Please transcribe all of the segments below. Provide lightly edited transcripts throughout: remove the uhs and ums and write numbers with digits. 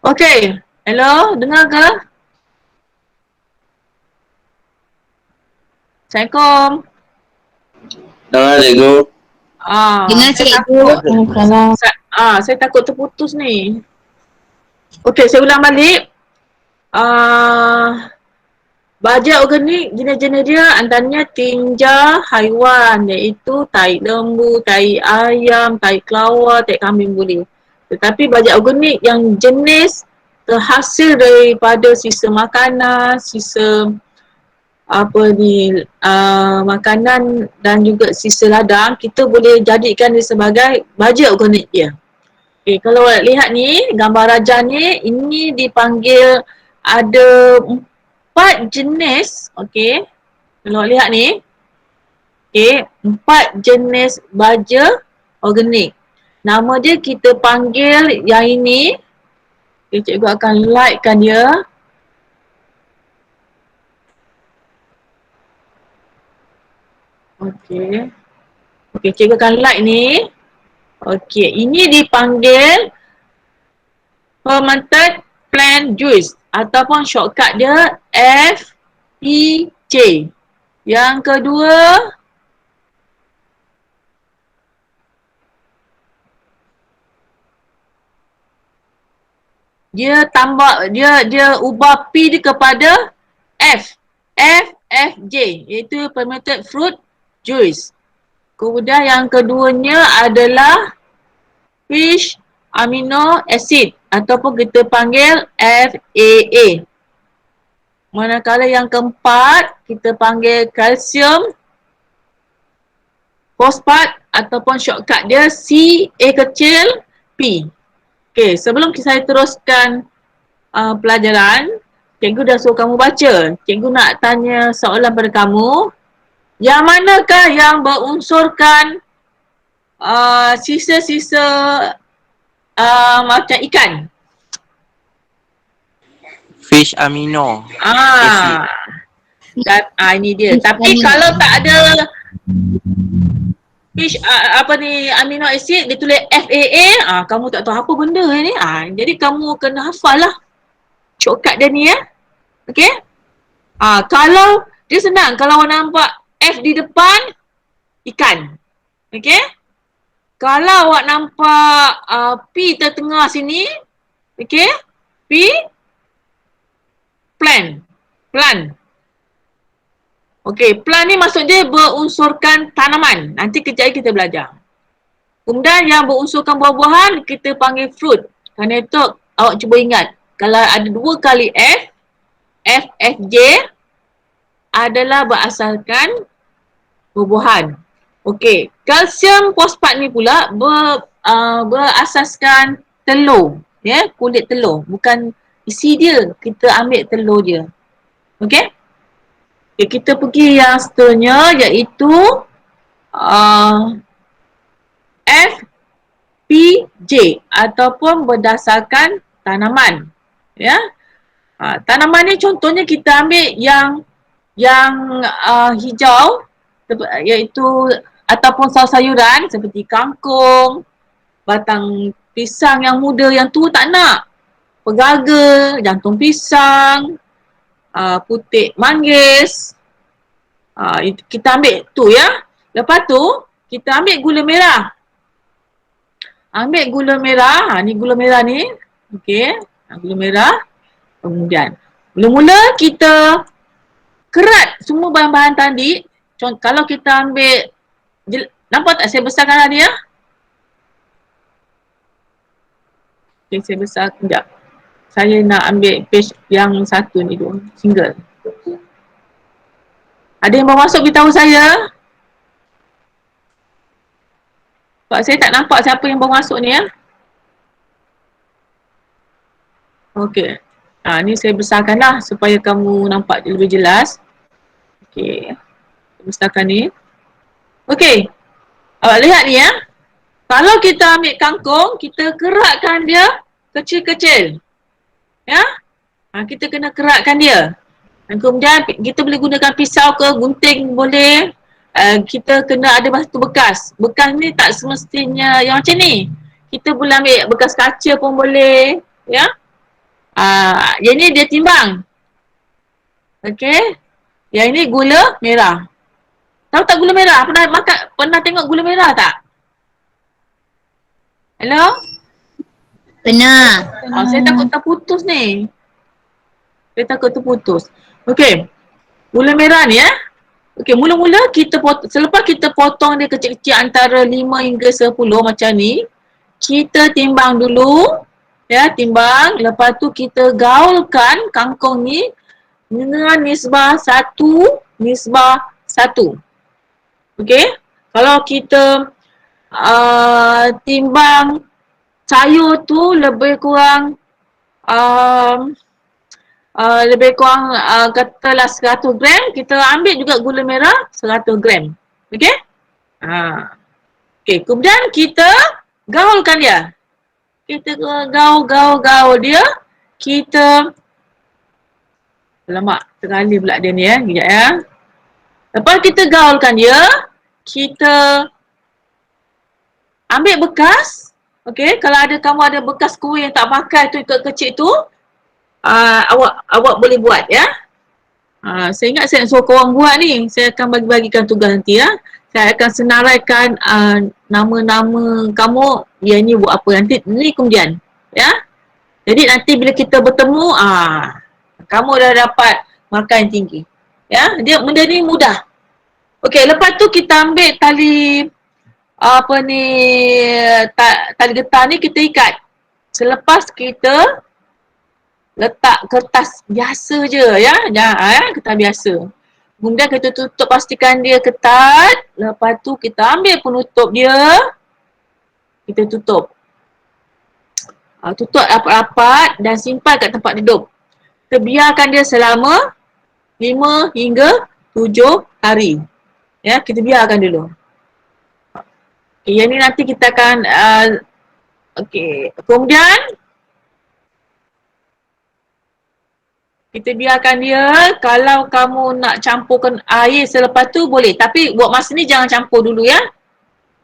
Okey. Hello, dengar ke? Assalamualaikum. Dengar cikgu. Dengar Saya cikgu. takut. Kalau Saya takut terputus ni. Okey, saya ulang balik. Ah, baja organik jenis-jenis dia antaranya tinja haiwan iaitu tai lembu, tai ayam, tai kelawar, tai kambing boleh. Tetapi baja organik yang jenis terhasil daripada sisa makanan, sisa makanan dan juga sisa ladang, kita boleh jadikan dia sebagai baja organik dia. Okay, kalau lihat ni, gambar raja ni, ini dipanggil ada 4 jenis, okay. Kalau lihat ni, okay, 4 jenis baja organik. Nama dia kita panggil yang ini, okay, cikgu akan lightkan dia. Okay. Okay, cikgu akan light ni. Okay, ini dipanggil fermented plant juice ataupun shortcut dia FPJ. Yang kedua, dia ubah P dia kepada FFJ iaitu fermented fruit juice. Kemudian yang keduanya adalah fish amino acid ataupun kita panggil FAA. Manakala yang keempat kita panggil kalsium fosfat ataupun shortcut dia CA kecil P. Okey, sebelum saya teruskan pelajaran, cikgu dah suruh kamu baca. Cikgu nak tanya soalan pada kamu. Yang manakah yang berunsurkan sisa-sisa macam ikan? Fish amino acid. Ini dia. Tapi kalau tak ada fish amino acid, dia tulis FAA, kamu tak tahu apa benda ni. Jadi kamu kena hafal lah shortcut dia ni ya. Okey? Kalau dia senang, kalau awak nampak F di depan, ikan. Okey? Kalau awak nampak P tertengah sini, okey? P plant. Okey, plant ni maksud dia berunsurkan tanaman. Nanti kejap lagi kita belajar. Kemudian yang berunsurkan buah-buahan, kita panggil fruit. Kerana itu awak cuba ingat, kalau ada 2 kali F, FFJ adalah berasaskan buah-buahan. Okey, kalsium fosfat ni pula berasaskan telur, ya, kulit telur, bukan isi dia, kita ambil telur dia. Okey? Okay, kita pergi yang seterusnya iaitu FPJ ataupun berdasarkan tanaman. Ya. Tanaman ni contohnya kita ambil yang hijau iaitu ataupun sayur-sayuran seperti kangkung, batang pisang yang muda, yang tua tak nak. Pegaga, jantung pisang, putik manggis. Kita ambil tu ya. Lepas tu kita ambil gula merah. Ambil gula merah, ni gula merah ni. Okey, gula merah. Kemudian mula-mula kita kerat semua bahan-bahan tadi. Kalau kita ambil, nampak tak saya besarkan tadi ya? Okay, saya besar, sekejap. Saya nak ambil page yang satu ni dulu, single. Ada yang baru masuk beritahu saya? Sebab saya tak nampak siapa yang baru masuk ni ya. Okey. Ni saya besarkan lah supaya kamu nampak lebih jelas. Okey. Besarkan ni. Okey. Awak lihat ni ya. Kalau kita ambil kangkung, kita keratkan dia kecil-kecil. Ya. Kita kena keratkan dia. Dan kemudian kita boleh gunakan pisau ke, gunting boleh. Kita kena ada batu bekas. Bekas ni tak semestinya yang macam ni. Kita boleh ambil bekas kaca pun boleh. Ya. Yang ni dia timbang. Okey. Yang ni gula merah. Tahu tak gula merah? Pernah tengok gula merah tak? Hello? Pernah. Saya takut terputus ni. Saya takut terputus. Okey. Gula merah ni Okey, mula-mula selepas kita potong dia kecil-kecil antara 5 hingga 10 macam ni, kita timbang dulu. Timbang. Lepas tu kita gaulkan kangkung ni dengan nisbah 1:1. Okey? Kalau kita timbang sayur tu lebih kurang katalah 100 gram, kita ambil juga gula merah 100 gram. Okey? Okey, kemudian kita gaulkan dia. Kita gaul dia. Kita alamak, tergali pula dia ni Kejap Lepas kita gaulkan dia, kita ambil bekas. Okey, kalau kamu ada bekas kuih yang tak pakai tu ikut kecil tu, awak boleh buat saya ingat saya nak suruh korang buat ni. Saya akan bagi-bagikan tugas nanti Saya akan senaraikan nama-nama kamu yang ni buat apa nanti ni kemudian Jadi nanti bila kita bertemu kamu dah dapat markah yang tinggi. Benda ni mudah. Okey, lepas tu kita ambil tali tali getah ni kita ikat. Selepas kita letak kertas biasa je kertas biasa. Kemudian kita tutup, pastikan dia ketat. Lepas tu kita ambil penutup dia. Kita tutup. Tutup rapat-rapat dan simpan kat tempat duduk. Kita biarkan dia selama 5 hingga 7 hari. Kita biarkan dulu. Yang ni nanti kita akan kemudian kita biarkan dia. Kalau kamu nak campurkan air selepas tu boleh. Tapi buat masa ni jangan campur dulu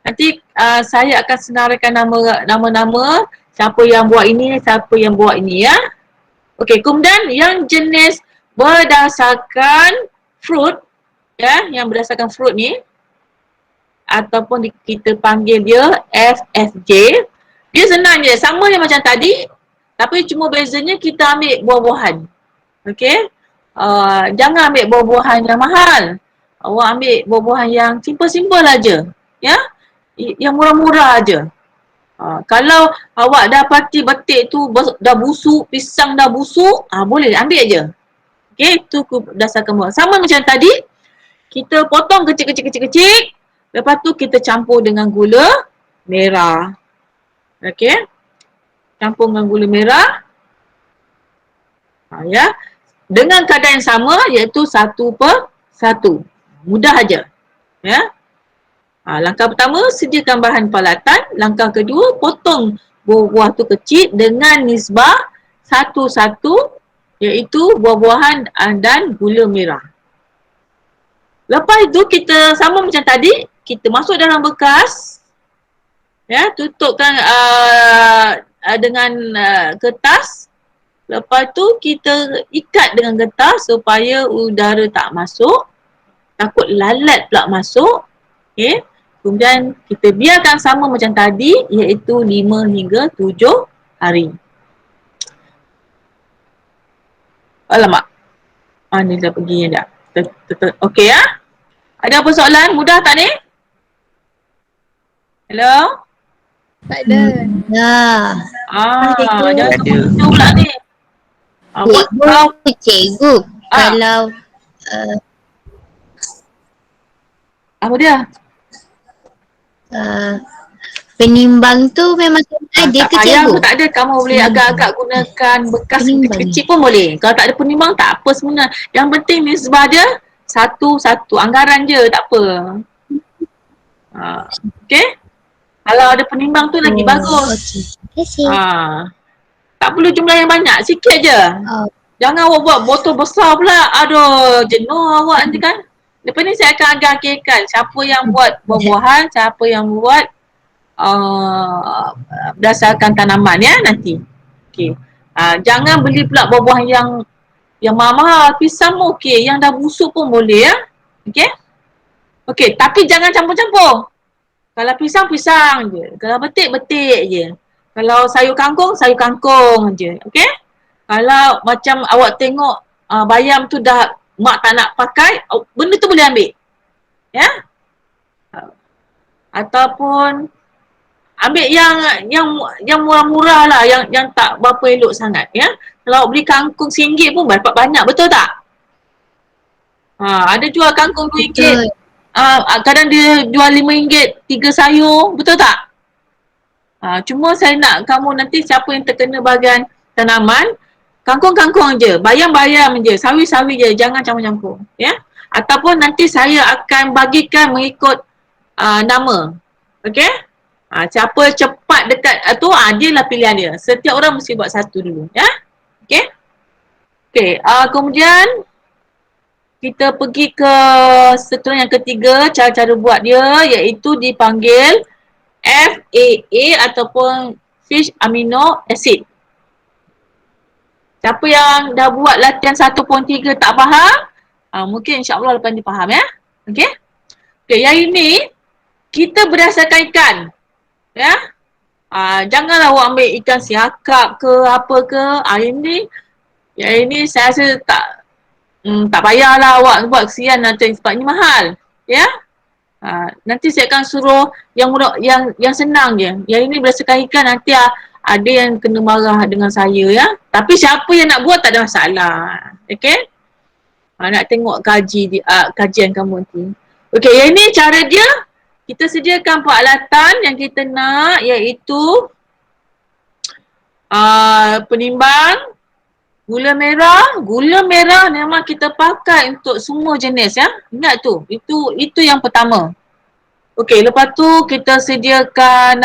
Nanti saya akan senaraikan nama-nama siapa yang buat ini, siapa yang buat ini Okey, kemudian yang jenis berdasarkan fruit yang berdasarkan fruit ni ataupun kita panggil dia FFJ. Dia senang je, sama je macam tadi, tapi cuma bezanya kita ambil buah-buahan. Okey? Jangan ambil buah-buahan yang mahal. Awak ambil buah-buahan yang simple-simple aja. Yang murah-murah aja. Kalau awak dapati betik tu dah busuk, pisang dah busuk, boleh ambil aja. Okey, itu berdasarkan buah. Sama macam tadi, kita potong kecil-kecil. Lepas tu kita campur dengan gula merah. Okey? Campur dengan gula merah. Dengan kadar yang sama iaitu 1:1. Mudah aja. Langkah pertama, sediakan bahan peralatan. Langkah kedua, potong buah-buah tu kecil dengan nisbah 1:1 iaitu buah-buahan dan gula merah. Lepas itu kita sama macam tadi, kita masuk dalam bekas. Tutupkan dengan kertas. Lepas tu kita ikat dengan getah supaya udara tak masuk. Takut lalat pula masuk. Okey. Kemudian kita biarkan sama macam tadi iaitu 5 hingga 7 hari. Alamak. Ni dah pergi dah. Okey Ada apa soalan? Mudah tak ni? Hello? Tak ada. Jangan terputus pula ni. Cikgu, kalau apa dia? Penimbang tu memang ada ke cikgu? Tak ada, kamu boleh agak-agak gunakan bekas kecil pun boleh. Kalau tak ada penimbang tak apa sebenarnya. Yang penting nisbah dia 1:1, anggaran je, tak apa. Okey? Kalau ada penimbang tu lagi bagus. Okey. Tak perlu jumlah yang banyak, sikit je. Jangan awak buat botol besar pula. Aduh, jenuh awak nanti kan. Lepas ni saya akan agak-agakkan siapa yang buat buah-buahan, siapa yang buat berdasarkan tanaman nanti. Okey. Jangan beli pula buah-buahan yang mahal. Pisang pun okey, yang dah busuk pun boleh ya. Okey? Okey, tapi jangan campur-campur. Kalau pisang, pisang je. Kalau betik, betik je. Kalau sayur kangkung je. Okey? Kalau macam awak tengok bayam tu dah mak tak nak pakai, benda tu boleh ambil. Ya? Ataupun ambil yang murah-murah lah, yang tak berapa elok sangat ya. Kalau beli kangkung RM1 pun dapat banyak, betul tak? Ada jual kangkung RM2. Betul. Kadang dia jual RM5 3 sayur, betul tak? Cuma saya nak kamu nanti siapa yang terkena bahagian tanaman, kangkung-kangkung je, bayam-bayam je, sawi-sawi je, jangan campur-campur ya. Ataupun nanti saya akan bagikan mengikut nama. Okey? Siapa cepat dekat tu, dia lah pilihan dia. Setiap orang mesti buat satu dulu ya. Okey? Okey, kemudian kita pergi ke seterusnya yang ketiga, cara-cara buat dia iaitu dipanggil FAA ataupun Fish Amino Acid. Siapa yang dah buat latihan 1.3 tak faham, mungkin insyaAllah lepas ni faham ya. Okey? Okey, yang ini kita berdasarkan ikan. Ya? Janganlah awak ambil ikan siakap ke apa ke. Yang ini saya rasa tak payahlah awak buat, kesian nanti sebab ni mahal. Ya? Nanti saya akan suruh yang senang je. Yang ini berdasarkan ikan, nanti ada yang kena marah dengan saya ya. Tapi siapa yang nak buat tak ada masalah. Okey? Nak tengok kajian kamu nanti. Okey, yang ini cara dia. Kita sediakan peralatan yang kita nak iaitu penimbang, gula merah memang kita pakai untuk semua jenis ya. Ingat tu, itu yang pertama. Okey, lepas tu kita sediakan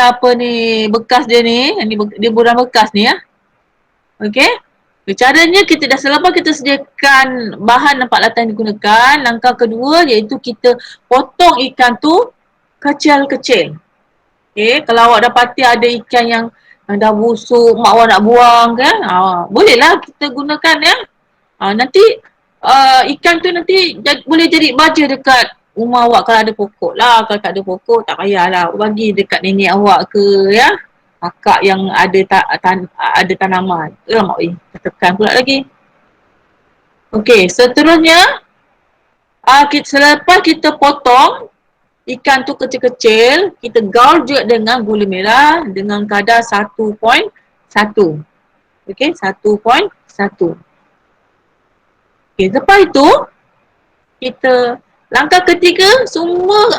bekas dia ni, dia borang bekas ni ya. Okey. Caranya selepas kita sediakan bahan dan peralatan yang digunakan, langkah kedua iaitu kita potong ikan tu kecil-kecil. Okay, kalau awak dapati ada ikan yang dah busuk, mak awak nak buang kan, bolehlah kita gunakan ya. Nanti ikan tu nanti boleh jadi baja dekat rumah awak kalau ada pokok lah. Kalau tak ada pokok tak payahlah, bagi dekat nenek awak ke ya, kakak yang ada tanaman. Mak tekan pula lagi. Okey, seterusnya selepas kita potong ikan tu kecil-kecil, kita gaul juga dengan gula merah dengan kadar 1.1. Okey, 1.1. Okey, lepas itu kita langkah ketiga semua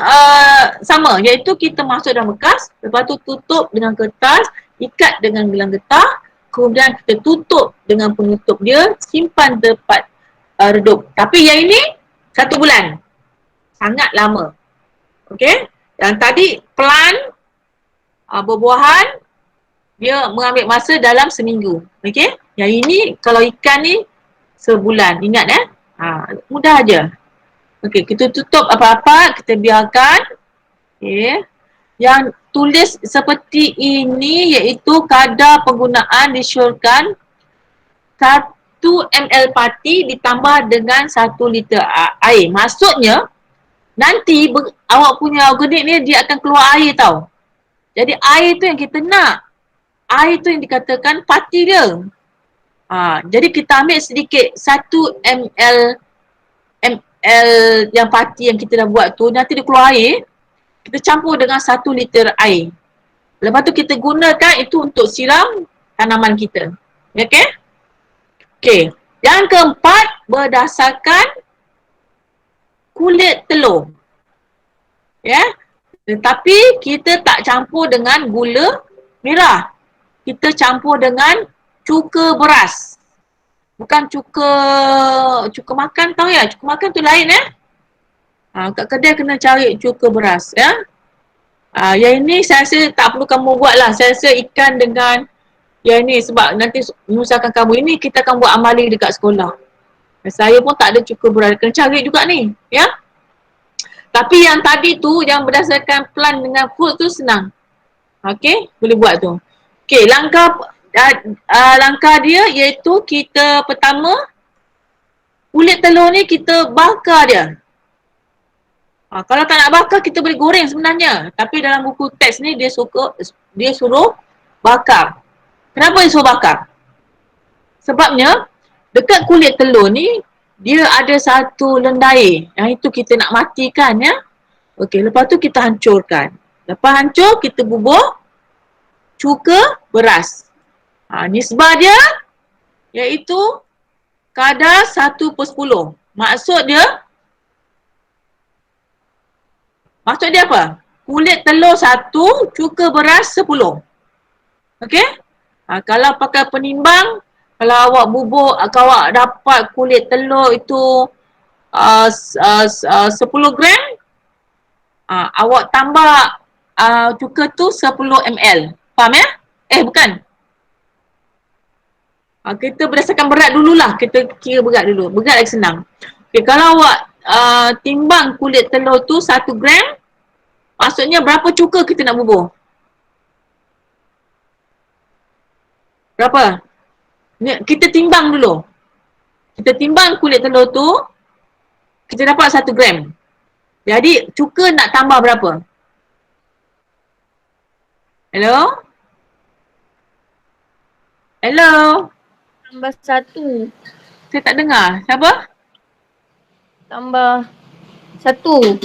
sama, iaitu kita masuk dalam bekas, lepas tu tutup dengan kertas, ikat dengan gelang getah, kemudian kita tutup dengan penutup dia, simpan tempat redup. Tapi yang ini 1 bulan. Sangat lama. Okey, yang tadi plant buah-buahan dia mengambil masa dalam seminggu. Okey, yang ini kalau ikan ni sebulan. Ingat mudah aja. Okey, kita tutup apa-apa, kita biarkan. Okey, yang tulis seperti ini iaitu kadar penggunaan disyorkan 1 ml pati ditambah dengan 1 liter air. Maksudnya nanti awak punya organik ni dia akan keluar air tau. Jadi air tu yang kita nak. Air tu yang dikatakan pati dia. Jadi kita ambil sedikit 1 ml yang pati yang kita dah buat tu, nanti dia keluar air. Kita campur dengan 1 liter air. Lepas tu kita gunakan itu untuk siram tanaman kita. Okey? Okey. Yang keempat, berdasarkan kulit telur. Ya. Tetapi kita tak campur dengan gula merah. Kita campur dengan cuka beras. Bukan cuka makan, tahu ya? Cuka makan tu lain ya. Kat kedai kena cari cuka beras ya. Yang ini saya rasa tak perlu kamu buat lah. Saya rasa ikan dengan yang ini sebab nanti menyusahkan kamu. Ini kita akan buat amali dekat sekolah. Saya pun tak ada cuka beras. Kena cari juga ni. Ya. Tapi yang tadi tu, yang berdasarkan plant dengan fruit tu senang. Okey, boleh buat tu. Okey, langkah langkah dia iaitu kita pertama, kulit telur ni kita bakar dia. Kalau tak nak bakar, kita boleh goreng sebenarnya. Tapi dalam buku teks ni dia suruh bakar. Kenapa dia suruh bakar? Sebabnya dekat kulit telur ni dia ada satu lendair. Yang itu kita nak matikan ya. Okey, lepas tu kita hancurkan. Lepas hancur kita bubuh cuka beras. Nisbah dia iaitu kadar 1/10. Maksud dia apa? Kulit telur 1, cuka beras 10. Okey? Kalau pakai penimbang, kalau awak bubuh, kalau awak dapat kulit telur itu 10 gram, awak tambah cuka tu 10 ml. Faham ya? Bukan. Kita berdasarkan berat dululah. Kita kira berat dulu. Berat lagi senang. Okay, kalau awak timbang kulit telur tu 1 gram, maksudnya berapa cuka kita nak bubuh? Berapa? Kita timbang dulu. Kita timbang kulit telur tu, kita dapat 1 gram. Jadi cuka nak tambah berapa? Hello? Hello? Tambah 1. Saya tak dengar. Siapa? Tambah 1.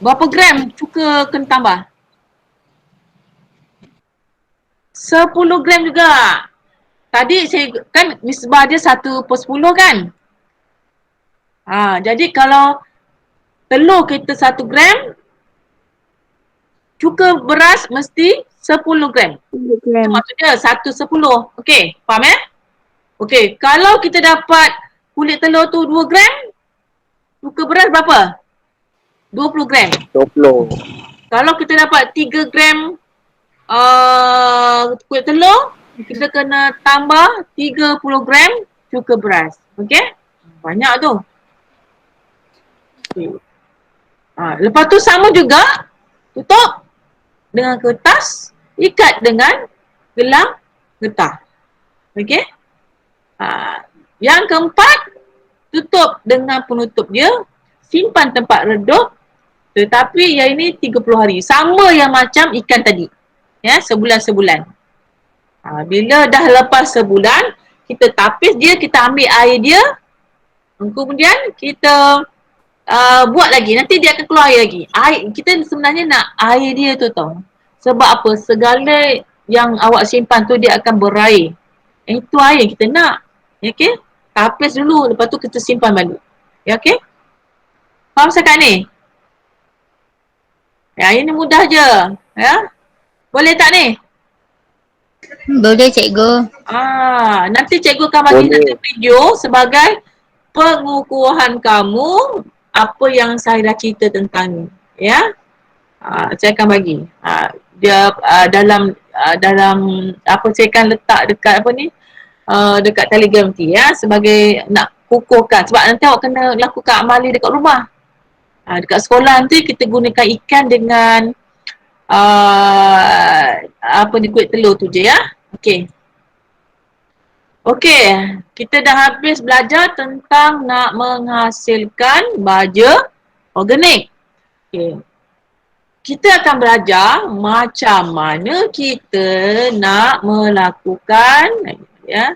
Berapa gram cuka kena tambah? 10 gram juga. Tadi saya kan nisbah dia 1/10 kan? Jadi kalau telur kita 1 gram, cuka beras mesti 10 gram. 10 gram. Maksudnya 1/10. Okey, faham ya? Okey, kalau kita dapat kulit telur tu 2 gram, cuka beras berapa? 20 gram. 20. Kalau kita dapat 3 gram kulit telur, kita kena tambah 30 gram cuka beras. Okey? Banyak tu. Okay. Lepas tu sama juga, tutup dengan kertas, ikat dengan gelang getah. Okey? Yang keempat, tutup dengan penutup dia, simpan tempat redup, tetapi yang ini 30 hari. Sama yang macam ikan tadi. Ya, sebulan-sebulan. Bila dah lepas sebulan, kita tapis dia, kita ambil air dia, kemudian kita buat lagi. Nanti dia akan keluar air lagi. Kita sebenarnya nak air dia tu tau. Sebab apa? Segala yang awak simpan tu dia akan berair. Itu air yang kita nak. Okey? Tapis dulu, lepas tu kita simpan balik. Ya, okey? Faham sekarang ni? Ya, ini mudah je. Ya? Boleh tak ni? Boleh cikgu. Nanti cikgu akan bagi satu video sebagai pengukuhan kamu apa yang saya dah cerita tentang ni. Ya? Saya akan bagi. Dia dalam apa saya akan letak dekat apa ni? Dekat Telegram nanti ya, sebagai nak kukuhkan. Sebab nanti awak kena lakukan amali dekat rumah. Dekat sekolah nanti kita gunakan ikan dengan apa ni, kulit telur tu je ya. Okey. Okey, kita dah habis belajar tentang nak menghasilkan baja organik. Okey. Kita akan belajar macam mana kita nak melakukan ya,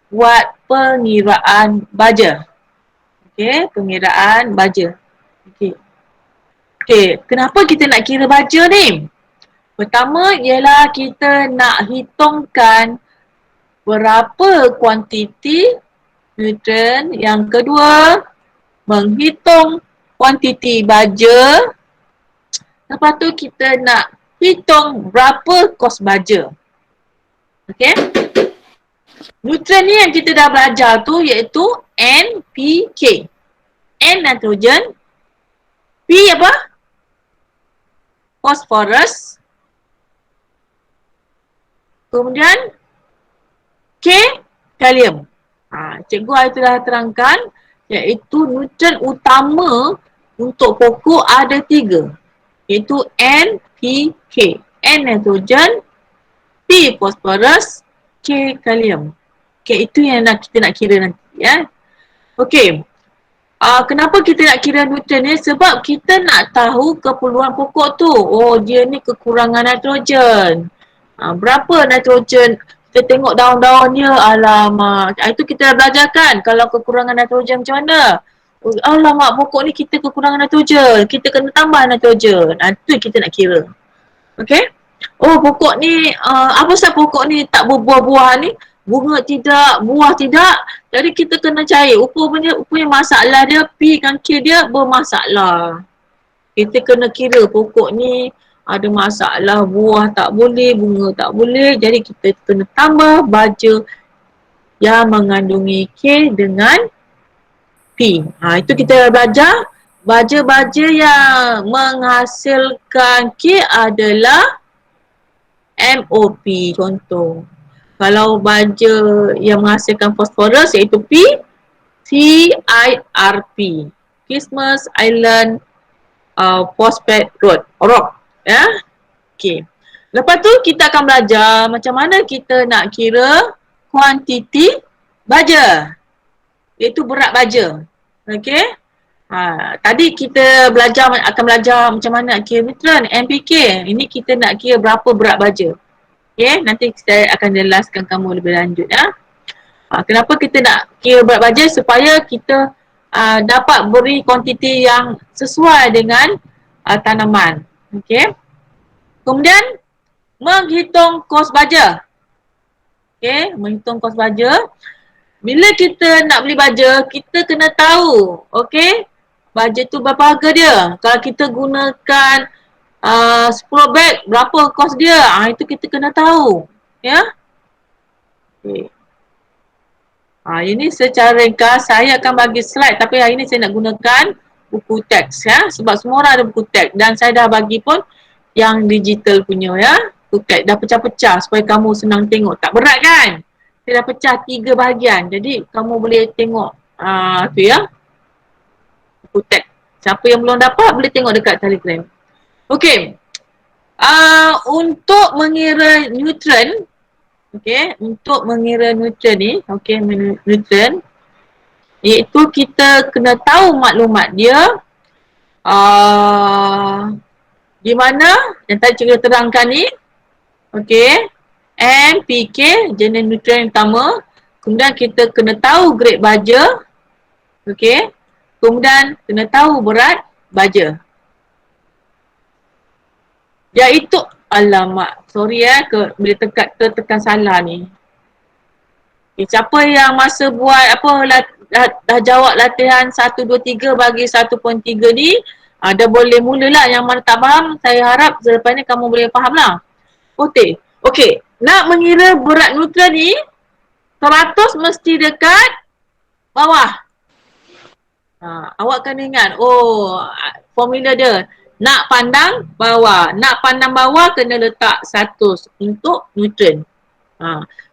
buat pengiraan baja. Okey, pengiraan baja. Okey, kenapa kita nak kira baja ni? Pertama ialah kita nak hitungkan berapa kuantiti nutrien. Yang kedua, menghitung kuantiti baja. Lepas tu kita nak hitung berapa kos baja. Okey? Nutrien ni yang kita dah belajar tu iaitu NPK. N nitrogen, P apa? Phosphorus. Kemudian K, kalium. Cikgu hari tu dah terangkan iaitu nutrien utama untuk pokok ada 3. Iaitu N, P, K. N nitrogen, P phosphorus, K kalium. Okay, itu yang kita nak kira nanti ya. Okay. Kenapa kita nak kira nutrien ni? Sebab kita nak tahu keperluan pokok tu. Oh, dia ni kekurangan nitrogen. Berapa nitrogen? Kita tengok daun-daun dia, alamak. Itu kita dah belajar kan, kalau kekurangan nitrogen macam mana? Oh, alamak, pokok ni kita kekurangan nitrogen. Kita kena tambah nitrogen. Itu kita nak kira. Okay? Oh, pokok ni, apa sebab pokok ni tak berbuah-buah ni? Bunga tidak, buah tidak. Jadi kita kena cari upanya masalah dia, P dan K dia bermasalah. Kita kena kira pokok ni ada masalah, buah tak boleh, bunga tak boleh. Jadi kita kena tambah baja yang mengandungi K dengan P. Itu kita belajar. Baja-baja yang menghasilkan K adalah MOP contoh. Kalau baja yang menghasilkan fosforus iaitu P, CIRP, Christmas Island Phosphate Rock. Ya. Okey. Lepas tu kita akan belajar macam mana kita nak kira kuantiti baja. Iaitu berat baja. Okey. Tadi kita akan belajar macam mana nak kira nutrien, NPK. Ini kita nak kira berapa berat baja. Okay, nanti saya akan jelaskan kamu lebih lanjut ya. Kenapa kita nak kira berat baja? Supaya kita dapat beri kuantiti yang sesuai dengan tanaman. Okay. Kemudian menghitung kos baja. Okay, menghitung kos baja. Bila kita nak beli baja, kita kena tahu, okay, baja tu berapa harga dia. Kalau kita gunakan 10 beg, berapa kos dia? Itu kita kena tahu. Ya. Okay. Ini secara ringkas, saya akan bagi slide tapi hari ini saya nak gunakan buku teks ya. Sebab semua orang ada buku teks dan saya dah bagi pun yang digital punya ya. Buku teks dah pecah-pecah supaya kamu senang tengok. Tak berat kan? Saya dah pecah 3 bahagian. Jadi kamu boleh tengok tu ya. Buku teks. Siapa yang belum dapat boleh tengok dekat Telegram. Okey. Untuk mengira nutrien, okey, untuk mengira nutrien ni, okey, nutrien iaitu kita kena tahu maklumat dia di mana yang tadi kita terangkan ni. Okey. NPK, jenis nutrien utama. Kemudian kita kena tahu grade baja. Okey. Kemudian kena tahu berat baja. Iaitu, alamak, sorry bila tekan salah ni. Siapa yang masa buat dah jawab latihan 1, 2, 3 bagi 1.3 ni, dah boleh mulalah. Yang mana tak faham, saya harap selepas ni kamu boleh faham lah. Okey, nak mengira berat nutrien ni, 100 mesti dekat bawah. Awak kena ingat, formula dia. Nak pandang bawah. Nak pandang bawah kena letak 100 untuk nutrien.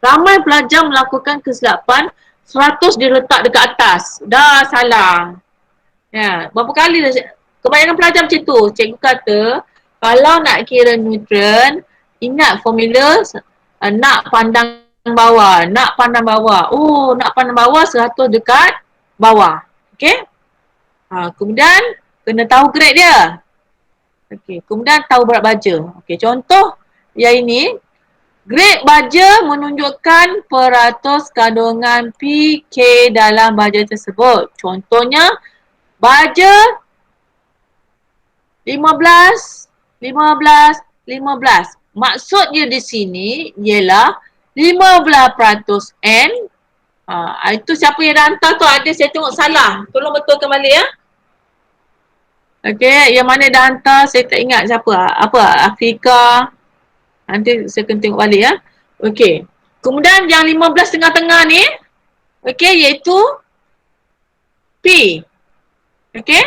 Ramai pelajar melakukan kesilapan 100 dia letak dekat atas. Dah salah. Ya, berapa kali dah, kebanyakan pelajar macam tu. Cikgu kata, kalau nak kira nutrien, ingat formula nak pandang bawah. Nak pandang bawah. Nak pandang bawah 100 dekat bawah. Okey? Kemudian kena tahu grade dia. Okey, kemudian tahu berat baja. Okey, contoh yang ini, grade baja menunjukkan peratus kandungan PK dalam baja tersebut. Contohnya, baja 15, 15, 15. Maksudnya di sini ialah 15% N. Itu siapa yang dah hantar tu, ada saya tengok salah. Tolong betulkan balik ya. Okey, yang mana dah hantar saya tak ingat siapa. Afrika. Nanti saya kena tengok balik ya. Okey. Kemudian yang 15 tengah-tengah ni, okey, iaitu P. Okey.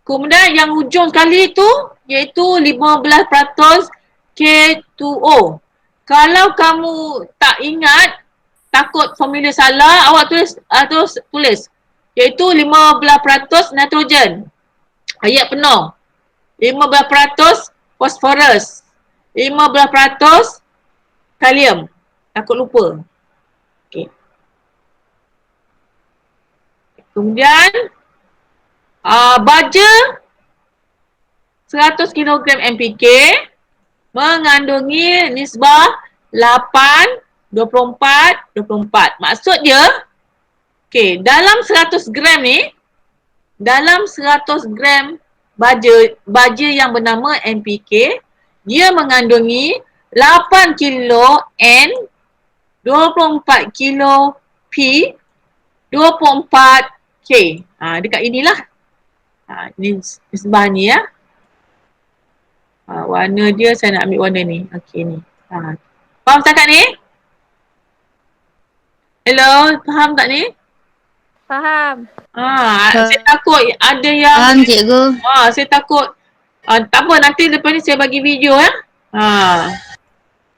Kemudian yang hujung sekali tu iaitu 15% K2O. Kalau kamu tak ingat, takut formula salah, awak tulis iaitu 15% nitrogen. Ayat penuh. 15% fosforus. 15% kalium. Takut lupa. Okey. Kemudian baja 100 kilogram NPK mengandungi nisbah 8, 24, 24. Maksud dia, okey, dalam 100 gram ni, dalam 100 gram baja yang bernama NPK, dia mengandungi 8 kilo N, 24 kilo P, 24 K. Dekat inilah. Ini nisbah ni ya. Warna dia saya nak ambil warna ni. Okey ni. Faham setakat ni? Hello, faham tak ni? Faham. Saya takut ada yang Faham cikgu. saya takut tak apa, nanti lepas ni saya bagi video ya.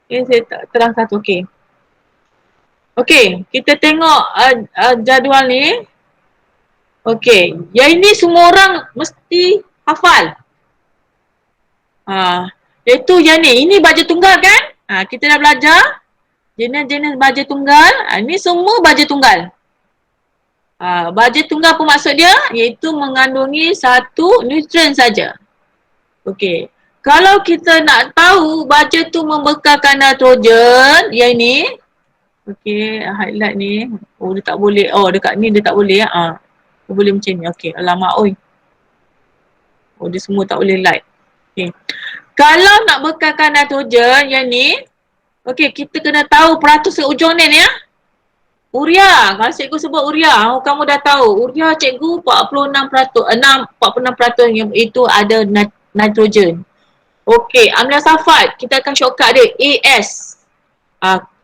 Okay, saya terang satu. Okey. Okey, kita tengok jadual ni. Okey, yang ini semua orang mesti hafal. Iaitu yang ni. Ini baja tunggal kan? Kita dah belajar jenis-jenis baja tunggal. Ini semua baja tunggal. Baja tunggal apa maksud dia? Iaitu mengandungi satu nutrien saja. Okey. Kalau kita nak tahu baja tu membekalkan nitrogen, yang ini. Okey, highlight ni. Oh, dia tak boleh. Oh, dekat ni dia tak boleh ya. Dia boleh macam ni. Okey, alamak oi. Oh, dia semua tak boleh light. Okey. Kalau nak bekalkan nitrogen yang ni, okey, kita kena tahu peratus ke ujung ni ya. Urea, kalau cikgu sebut urea, kamu dah tahu. Urea cikgu 46% yang itu ada nitrogen. Okey, amonium sulfat, kita akan shortcut dia AS.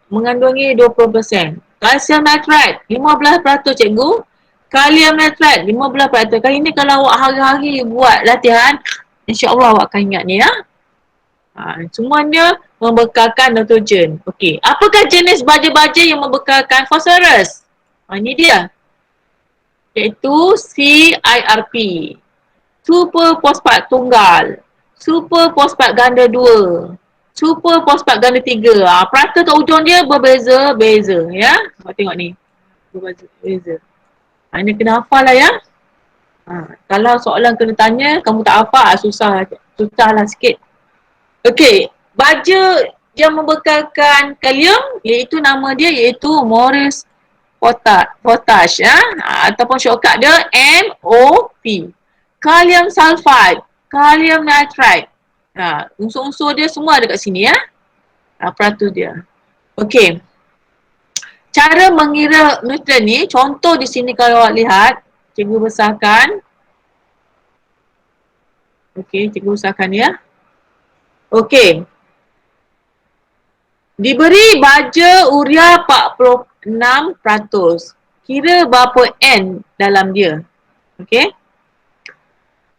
Mengandungi 20%. Kalsium nitrate 15% cikgu. Kalium nitrate 15%. Kali ni kalau awak hari-hari buat latihan, insya-Allah awak akan ingat ni ya. Semuanya membekalkan nitrogen. Okey, apakah jenis baja-baja yang membekalkan fosforus? Ini dia. Iaitu CIRP. Super fosfat tunggal. Super fosfat ganda 2. Super fosfat ganda 3. Peratus kat ujung dia berbeza-beza ya. Awak tengok ni. Berbeza. Ini kena hafal lah ya. Kalau soalan kena tanya, kamu tak hafal, susahlah sikit. Okey, baja yang membekalkan kalium, iaitu nama dia iaitu Morris potash ya. Ataupun shortcut dia MOP. Kalium sulfide, kalium nitrate. Unsur-unsur dia semua ada kat sini ya. Peratus dia. Okey. Cara mengira nutrien ni, contoh di sini kalau awak lihat, cikgu besarkan. Okey, cikgu besarkan ya. Okey. Diberi baja urea 46%. Kira berapa N dalam dia. Okey.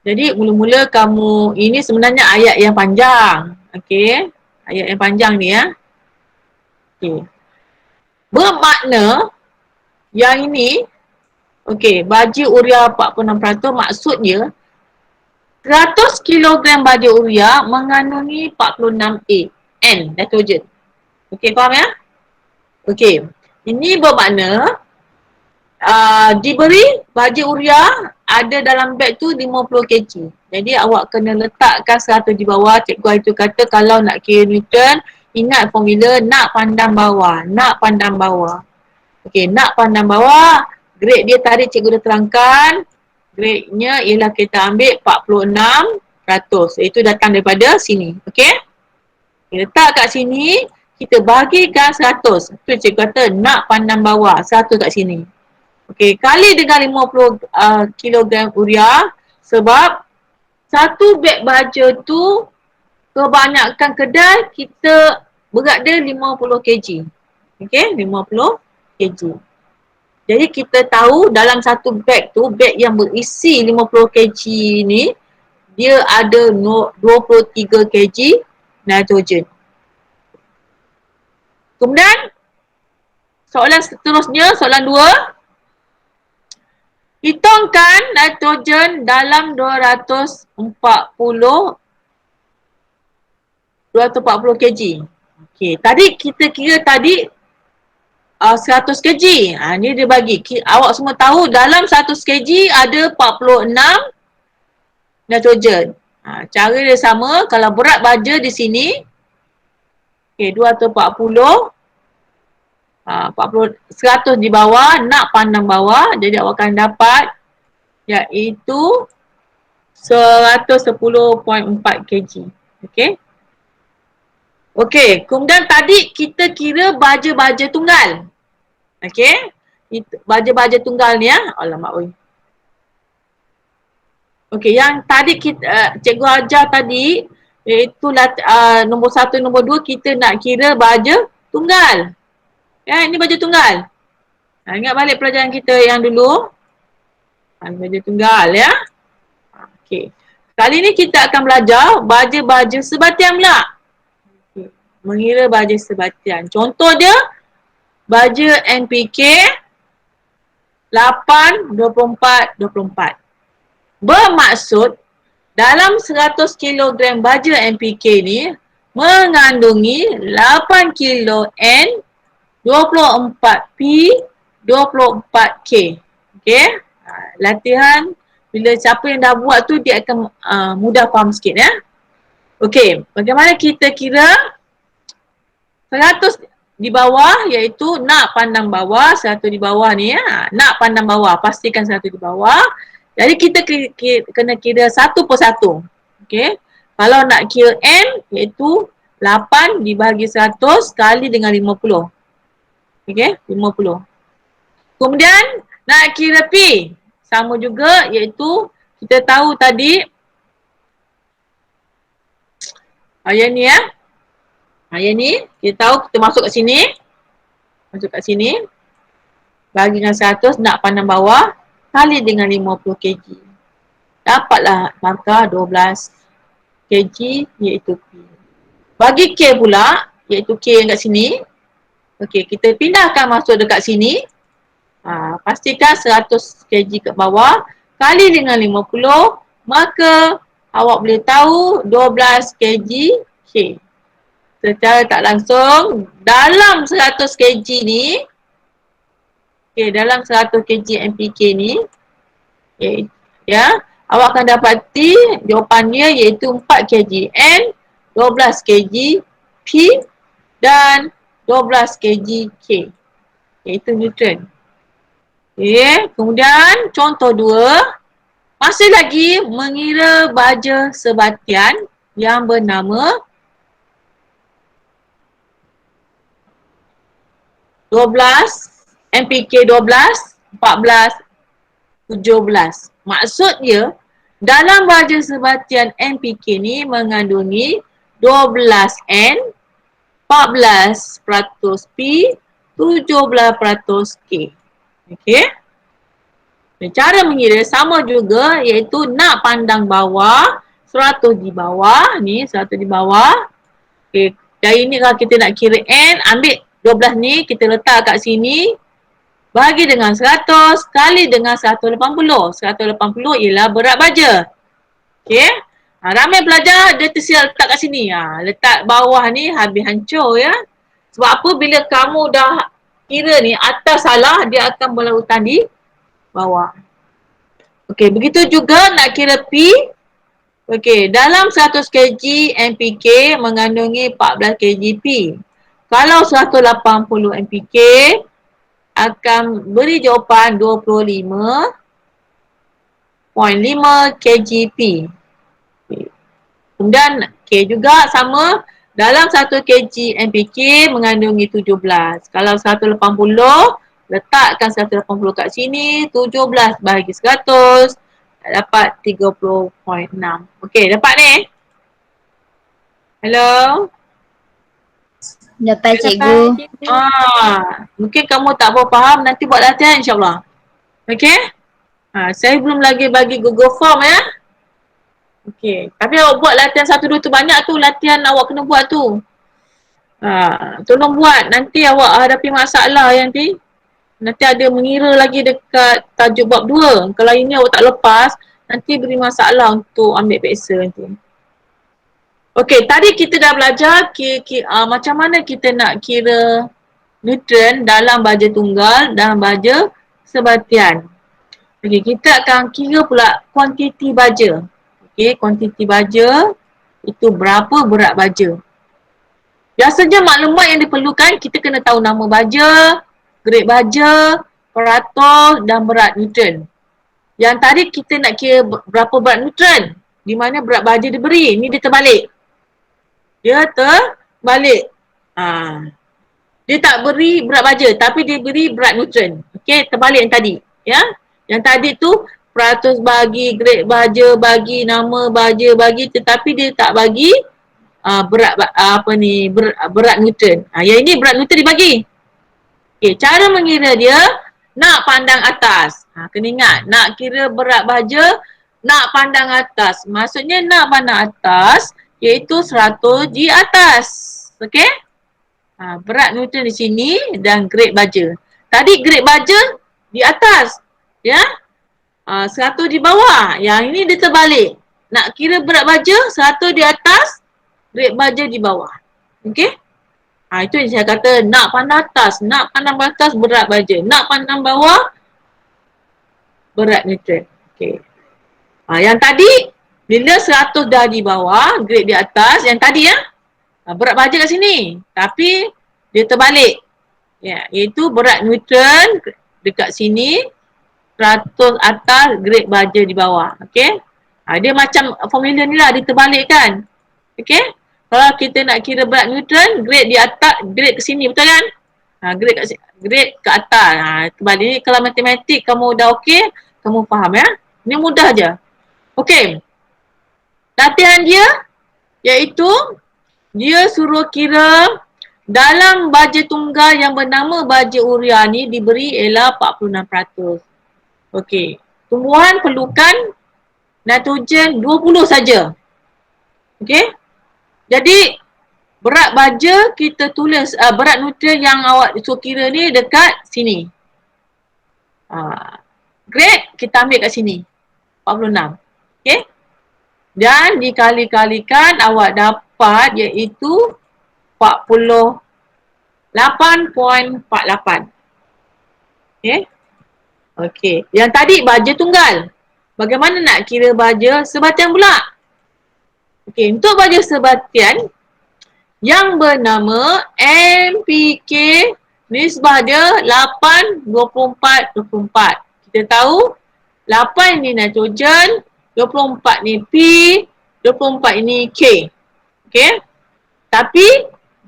Jadi mula-mula kamu, ini sebenarnya ayat yang panjang. Okey. Ayat yang panjang ni ya. Okey. Bermakna yang ini, okey, baja urea 46% maksudnya 100 kilogram baja urea mengandungi 46 N nitrogen. Okey, faham ya? Okey. Ini bermakna diberi baja urea ada dalam beg tu 50 kg. Jadi awak kena letakkan 100 di bawah. Cikgu itu kata kalau nak kira nutrien, ingat formula nak pandang bawah. Nak pandang bawah. Okey, nak pandang bawah. Grade dia tadi cikgu dah terangkan. Grade-nya ialah kita ambil 46%. Itu datang daripada sini. Okey? Letak kat sini, kita bagikan 100. Itu cikgu kata nak pandang bawah. 100 kat sini. Okey, kali dengan 50 kilogram urea. Sebab satu beg baja tu kebanyakan kedai kita berat dia 50 kg. Okey, 50 kg. Jadi kita tahu dalam satu beg tu, beg yang berisi 50 kg ni, dia ada 23 kg nitrogen. Kemudian, soalan seterusnya, soalan 2. Hitungkan nitrogen dalam 240 kg. Okey, tadi kita kira tadi 100 kg. Ni dia bagi. Awak semua tahu dalam 100 kg ada 46 nitrogen. Cara dia sama, kalau berat baja di sini, 240, 100 di bawah, nak pandang bawah, jadi awak akan dapat iaitu 110.4 kg. Okey. Okey, kemudian tadi kita kira baja-baja tunggal. Okey. Baja-baja tunggal ni alamak oi. Okey, yang tadi kita cikgu ajar tadi iaitu nombor 1, nombor 2 kita nak kira baja tunggal. Ini baja tunggal. Ingat balik pelajaran kita yang dulu. Baja tunggal ya. Okey. Kali ni kita akan belajar baja-baja sebatian pula. Mengira baja sebatian. Contoh dia, baja NPK 8, 24, 24. Bermaksud, dalam 100 kg baja NPK ni mengandungi 8 kilo N, 24 P, 24 K. Okey? Latihan, bila siapa yang dah buat tu dia akan mudah faham sikit ya. Okey, bagaimana kita kira 100 di bawah iaitu nak pandang bawah, 100 di bawah ni nak pandang bawah, pastikan 100 di bawah. Jadi kita kena kira satu per satu. Okey. Kalau nak kira N iaitu 8 dibagi 100 kali dengan 50. Okey, 50. Kemudian nak kira P, sama juga iaitu kita tahu tadi yang ni yang ni, kita tahu kita masuk kat sini. Masuk kat sini. Bagi dengan 100, nak pandang bawah. Kali dengan 50 kg. Dapatlah markah 12 kg iaitu P. Bagi K pula, iaitu K yang kat sini. Okey, kita pindahkan masuk dekat sini. Pastikan 100 kg kat bawah. Kali dengan 50, maka awak boleh tahu 12 kg K. Secara tak langsung, dalam 100 kg ni, dalam 100 kg NPK ni, awak akan dapati jawapannya iaitu 4 kg N, 12 kg P dan 12 kg K. Iaitu neutron. Kemudian contoh 2, masih lagi mengira baja sebatian yang bernama 12, NPK 12, 14, 17. Maksudnya, dalam baja sebatian NPK ni mengandungi 12N, 14% P, 17% K. Okey? Cara mengira sama juga iaitu nak pandang bawah, 100 di bawah, ni 100 di bawah. Okey, dari ni kalau kita nak kira N, ambil 12 ni kita letak kat sini, bagi dengan 100 kali dengan 180. 180 ialah berat baja. Okey. Ramai pelajar dia tersilap letak kat sini. Letak bawah ni habis hancur ya. Sebab apa, bila kamu dah kira ni atas salah, dia akan berlarutan di bawah. Okey, begitu juga nak kira P. Okey, dalam 100 kg NPK mengandungi 14 kg P. Kalau 180 NPK akan beri jawapan 25.5 kg P. Kemudian K juga sama, dalam 1 kg NPK mengandungi 17. Kalau 180, letakkan 180 kat sini, 17 bahagi 100, dapat 30.6. Okey, dapat ni? Hello? Dapat cikgu. Mungkin kamu tak berapa faham, nanti buat latihan insyaAllah. Okey? Saya belum lagi bagi Google Form ya. Okey, tapi awak buat latihan 1, 2 tu banyak tu, latihan awak kena buat tu. Tolong buat, nanti awak hadapi masalah yang nanti ada mengira lagi dekat tajuk bab 2. Kalau ini awak tak lepas, nanti beri masalah untuk ambil peksa nanti. Okey, tadi kita dah belajar macam mana kita nak kira neutron dalam baja tunggal dan baja sebatian. Okey, kita akan kira pula kuantiti baja. Okey, kuantiti baja itu berapa berat baja. Biasanya maklumat yang diperlukan, kita kena tahu nama baja, grade baja, peratus dan berat neutron. Yang tadi kita nak kira berapa berat neutron, di mana berat baja diberi. Ni dia terbalik. Dia terbalik. Dia tak beri berat baja tapi dia beri berat neutron. Okey, terbalik yang tadi. Ya. Yang tadi tu peratus bagi, grade baja bagi, nama baja bagi, tetapi dia tak bagi berat neutron. Yang ini berat neutron dibagi. Okey, cara mengira dia nak pandang atas. Kena ingat, nak kira berat baja, nak pandang atas. Maksudnya nak pandang atas iaitu 100 di atas. Okey? Berat neutron di sini dan grade baja. Tadi grade baja di atas. Ya? 100 di bawah. Yang ini dia terbalik. Nak kira berat baja, 100 di atas, grade baja di bawah. Okey? Itu yang saya kata nak pandang atas. Nak pandang atas berat baja. Nak pandang bawah berat neutron. Okey. Yang tadi bila 100 dah di bawah, grade di atas, yang tadi berat baja kat sini. Tapi dia terbalik. Ya, iaitu berat neutron dekat sini, 100 atas, grade baja di bawah. Okey? Dia macam formula ni lah, dia terbalik kan? Okey? Kalau kita nak kira berat neutron, grade di atas, grade ke sini, betul kan? Grade ke atas. Terbalik ni kalau matematik kamu dah okey, kamu faham ya? Ini mudah je. Okey. Latihan dia iaitu dia suruh kira dalam baja tunggal yang bernama baja urea ni diberi ialah 46%. Okey. Tumbuhan perlukan nitrogen 20 saja. Okey. Jadi berat baja kita tulis berat neutron yang awak suruh kira ni dekat sini. Grade kita ambil kat sini. 46. Okey. Dan dikali-kalikan awak dapat iaitu 48.48. Okey. Okey. Yang tadi baja tunggal. Bagaimana nak kira baja sebatian pula? Okey, untuk baja sebatian yang bernama NPK, nisbah dia 8, 24, 24. Kita tahu 8 ni nitrogen, 24 ni P, 24 ini K. Okey? Tapi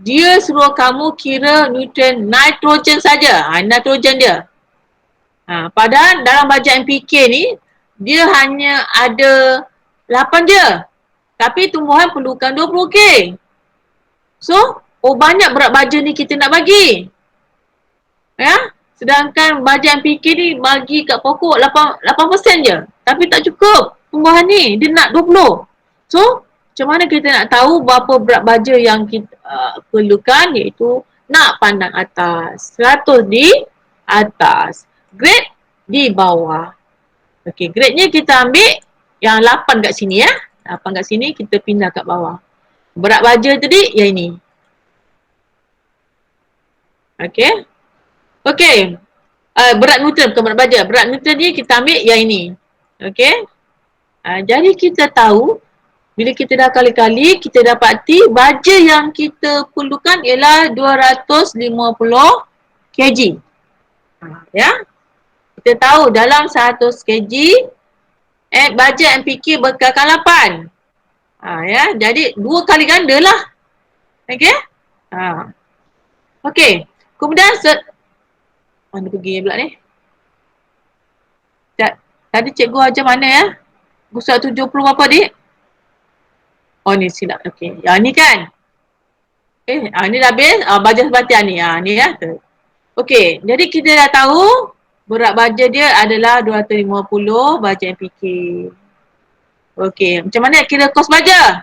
dia suruh kamu kira neutron nitrogen saja. Nitrogen dia. Padahal dalam baja NPK ni dia hanya ada 8 je. Tapi tumbuhan perlukan 20K. So, banyak berat baja ni kita nak bagi. Ya? Sedangkan baja NPK ni bagi kat pokok 8% je. Tapi tak cukup. Tumbuhan ni, dia nak 20. So, macam mana kita nak tahu berapa berat baja yang kita perlukan, iaitu nak pandang atas. 100 di atas. Grade di bawah. Okey, grade-nya kita ambil yang 8 kat sini ya. 8 kat sini, kita pindah kat bawah. Berat baja tadi, yang ini. Okey. Okey. Berat neutron, bukan berat baja. Berat neutron ni kita ambil yang ini. Okey. Jadi kita tahu, bila kita dah kali-kali, kita dapati baja yang kita perlukan ialah 250 kg. Ya. Kita tahu dalam 100 kg, baja NPK berkakar 8. Ya, jadi 2 kali ganda lah. Okey? Okey. Kemudian mana pergi pula ni? Tadi cikgu ajar mana ya? Gusat 70 berapa dik? Oh ni silap. Okey. Yang ni kan? Ni dah habis. Baja sebatian ni. Ni ya. Okey. Jadi kita dah tahu berat baja dia adalah 250 baja NPK. Okey, macam mana kira kos baja?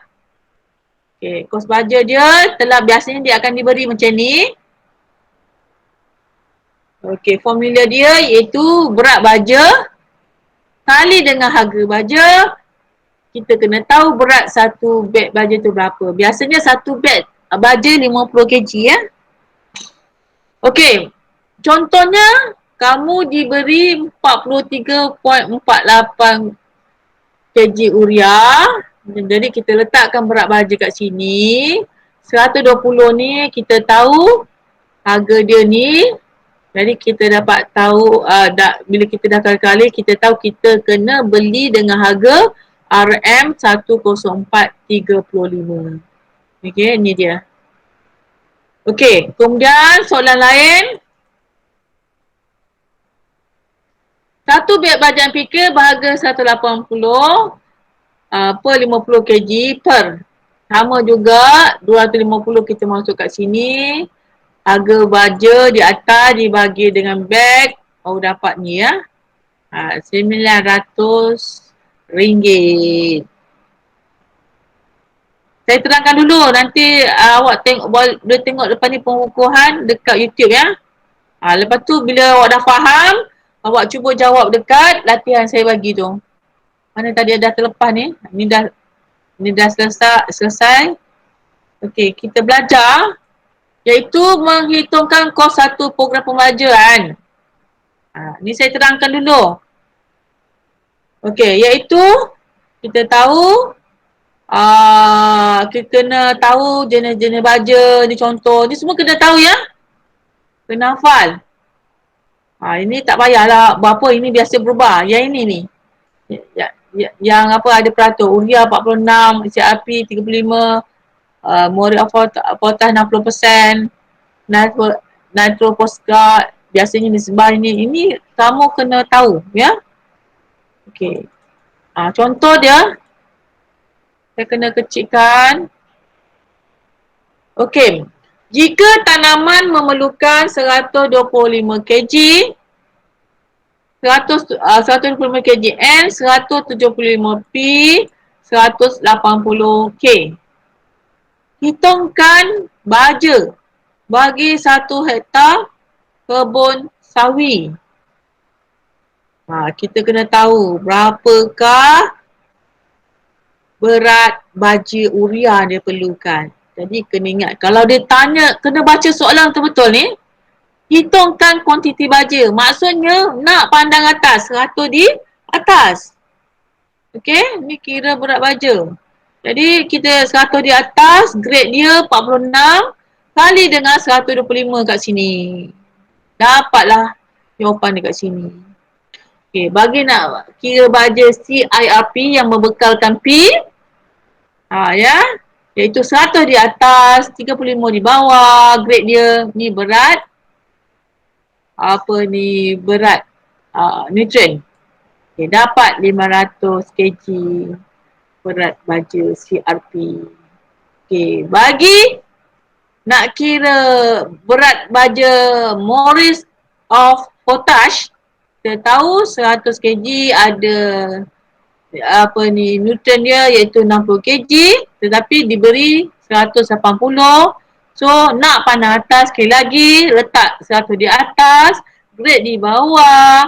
Okey, kos baja dia biasanya dia akan diberi macam ni. Okey, formula dia iaitu berat baja kali dengan harga baja kita kena tahu berat satu beg baja tu berapa. Biasanya satu beg baja 50 kg ya. Okey. Contohnya kamu diberi 43.48 kg urea. Jadi kita letakkan berat baja kat sini. 120 ni kita tahu harga dia ni. Jadi kita dapat tahu bila kita dah kali-kali kita tahu kita kena beli dengan harga RM104.35. Okey, ni dia. Okey, kemudian soalan lain. Satu beg baja MPK berharga 180 per 50 kg per. Sama juga 250 kita masuk kat sini. Harga baja di atas dibagi dengan beg. Oh dapat ni ya. RM900. Saya terangkan dulu. Nanti awak boleh tengok lepas ni pengukuhan dekat YouTube ya. Lepas tu bila awak dah faham, awak cuba jawab dekat latihan saya bagi tu. Mana tadi dah terlepas ni. Ni dah selesai. Okey, kita belajar iaitu menghitungkan kos satu program pembelajaran. Ni saya terangkan dulu. Okey, iaitu kita tahu kita kena tahu jenis-jenis baja ni, contoh ni semua kena tahu ya. Kena hafal. Ini tak payahlah berapa, ini biasa berubah. Yang ini ni. Yang apa ada peratur. Urea 46, CRP 35, Mori of Potas 60%, Nitro Postcard, biasanya nisbah ini. Ini kamu kena tahu ya. Okey. Contoh dia. Saya kena kecilkan. Okey. Jika tanaman memerlukan 125 kg, 125 kg N, 175 P, 180 K. Hitungkan baja bagi 1 hektar kebun sawi. Kita kena tahu berapakah berat baja urea dia perlukan. Jadi kena ingat, kalau dia tanya, kena baca soalan betul-betul ni. Hitungkan kuantiti baja. Maksudnya nak pandang atas, 100 di atas. Okey, ni kira berat baja. Jadi kita 100 di atas, grade dia 46 kali dengan 125 kat sini. Dapatlah jawapan dekat sini. Okey, bagi nak kira baja CIRP yang membekalkan P, ya, iaitu 100 di atas, 35 di bawah, grade dia ni berat, berat nutrien. Okay, dapat 500 kg berat baja CRP. Okay, bagi nak kira berat baja Morris of Potash, kita tahu 100 kg ada nutrien dia iaitu 60 kg, tetapi diberi 180. So nak pandang atas, sekali lagi letak 100 di atas, grade di bawah.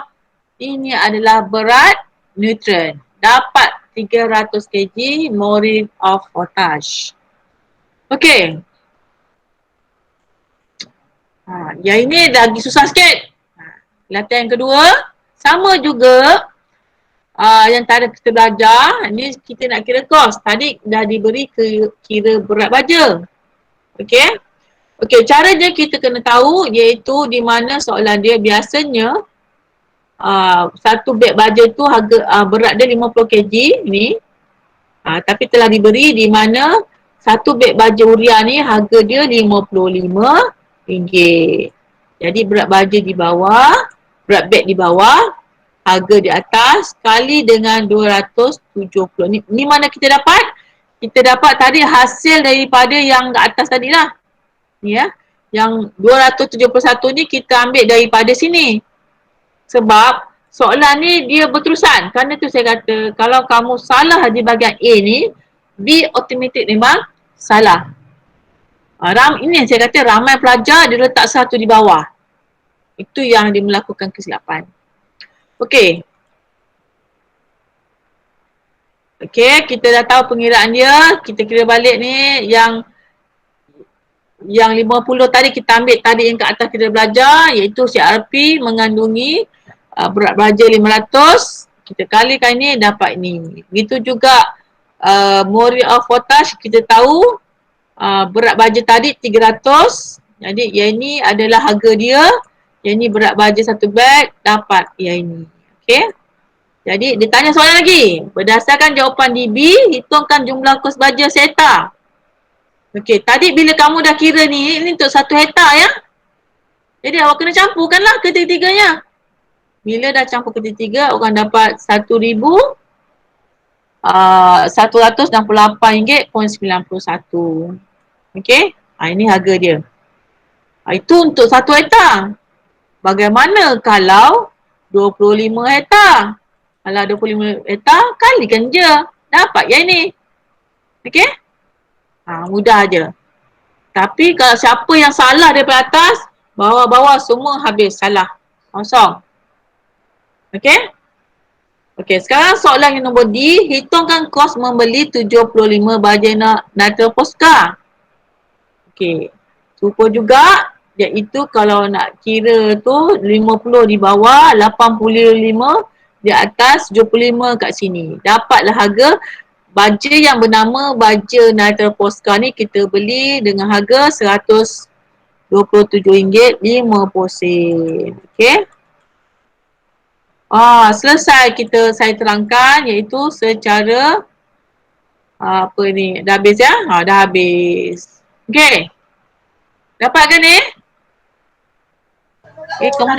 Ini adalah berat nutrien. Dapat 300 kg Morris of Potash. Okey. Yang ini lagi susah sikit. Latihan yang kedua, sama juga yang tadi kita belajar. Ni kita nak kira kos. Tadi dah diberi kira berat baja. Okey. Okey, cara dia kita kena tahu iaitu di mana soalan dia biasanya satu beg baja tu harga berat dia 50 kg ni. Tapi telah diberi di mana satu beg baja urea ni harga dia RM55. Jadi berat baja di bawah, berat beg di bawah, harga di atas kali dengan 270. Ni mana kita dapat? Kita dapat tadi hasil daripada yang atas tadi lah. Ni ya. Yang 271 ni kita ambil daripada sini. Sebab soalan ni dia berterusan. Kerana tu saya kata kalau kamu salah di bahagian A ni, B automatic memang salah. Ini yang saya kata ramai pelajar dia letak satu di bawah. Itu yang dia melakukan kesilapan. Okey. Okey, kita dah tahu pengiraan dia. Kita kira balik ni yang 50 tadi kita ambil tadi yang kat atas kita belajar, iaitu CRP mengandungi berat baja 500. Kita kalikan ni dapat ni. Begitu juga mole of potash kita tahu berat baja tadi 300. Jadi yang ini adalah harga dia. Yang ini berat baja satu beg dapat yang ini. Okey. Jadi dia tanya soalan lagi. Berdasarkan jawapan DB, hitungkan jumlah kos baja sehektar. Okey, tadi bila kamu dah kira ni, ini untuk 1 hektar ya. Jadi awak kena campurkanlah ketiga-tiganya. Bila dah campur ketiga, orang dapat RM1,168.91. Okey, ini harga dia. Itu untuk 1 hektar. Bagaimana kalau 25 hektar? Kalau 25 hektar, kalikan je. Dapat yang ni. Okey? Mudah je. Tapi kalau siapa yang salah daripada atas, bawah-bawah semua habis salah. Kosong. Okey? Okey, sekarang soalan yang nombor D, hitungkan kos membeli 75 baja nitro posca. Okey. Rupa juga, iaitu kalau nak kira tu 50 di bawah, 85 di atas, 75 kat sini. Dapatlah harga baja yang bernama baja nitro posca ni kita beli dengan harga RM127.50. Okey. Selesai saya terangkan, iaitu secara apa ni, dah habis ya? Dah habis. Okey. Dapat ke ni? Kamu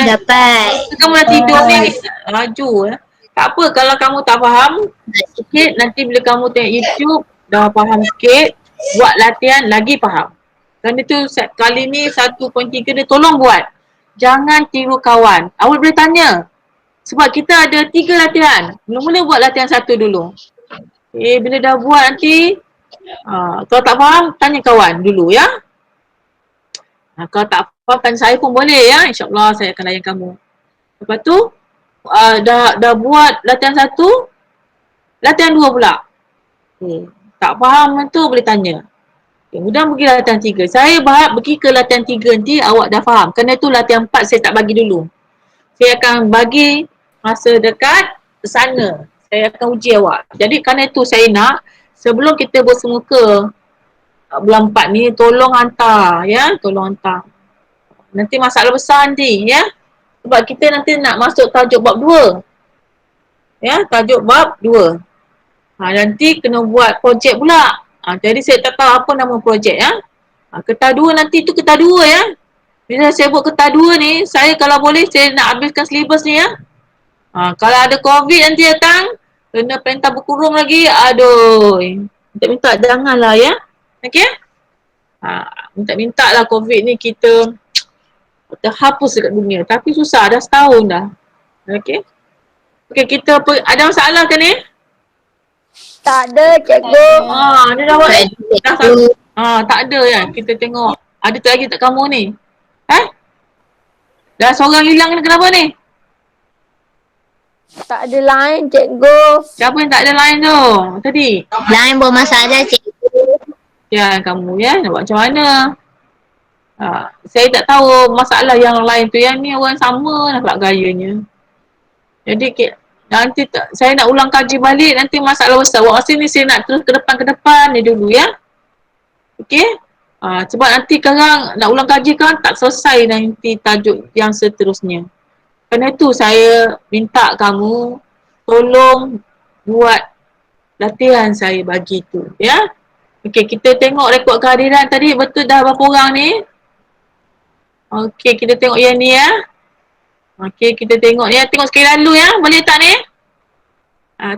dah tidur ni. Laju ya. Tak apa kalau kamu tak faham sikit, nanti bila kamu tengok YouTube dah faham sikit, buat latihan lagi faham. Kerana tu kali ni 1.3 dia tolong buat. Jangan tiru kawan. Awak boleh tanya. Sebab kita ada 3 latihan. Mula-mula buat latihan 1 dulu. Bila dah buat nanti, kalau tak faham, tanya kawan dulu ya. Kalau tak faham, tanya saya pun boleh ya. InsyaAllah saya akan layan kamu. Lepas tu, dah buat latihan 1, latihan 2 pula. Tak faham tu boleh tanya. Kemudian pergi latihan 3. Saya berharap pergi ke latihan 3 nanti awak dah faham. Kerana tu latihan 4 saya tak bagi dulu. Saya akan bagi masa dekat sana. Saya akan uji awak. Jadi kerana itu saya nak sebelum kita bersemuka bulan 4 ni tolong hantar ya. Tolong hantar. Nanti masalah besar nanti ya. Sebab kita nanti nak masuk tajuk bab 2. Ya, tajuk bab 2. Nanti kena buat projek pula. Jadi saya tak tahu apa nama projek ya. Ketah 2 nanti tu ketah 2 ya. Bila saya buat ketah 2 ni, saya kalau boleh saya nak habiskan syllabus ni ya. Kalau ada COVID nanti datang, kena perintah berkurung lagi, aduh. Minta-minta janganlah ya. Okey? Minta-minta lah COVID ni kita terhapus dekat dunia. Tapi susah, dah setahun dah. Okey? Okey, kita ada masalah ke ni? Tak ada, cikgu. Dia dah buat. Tak ada ya. Kita tengok. Ada tu lagi tak kamu ni? Dah seorang hilang ni kenapa ni? Tak ada line, cikgu. Siapa yang tak ada line tu tadi? Line bermasalah cikgu. Ya, kamu ya. Nak buat macam mana? Saya tak tahu masalah yang lain tu. Yang ni orang sama lah pula gayanya. Jadi nanti saya nak ulang kaji balik, nanti masalah besar. Waktu ni saya nak terus ke depan ni dulu ya. Okey? Sebab nanti sekarang nak ulang kaji kan tak selesai nanti tajuk yang seterusnya. Kerana itu saya minta kamu tolong buat latihan saya bagi tu ya. Okey, kita tengok rekod kehadiran tadi betul dah berapa orang ni? Okey, kita tengok yang ni ya. Okey, kita tengok ya. Tengok sekali lalu ya. Boleh tak ni?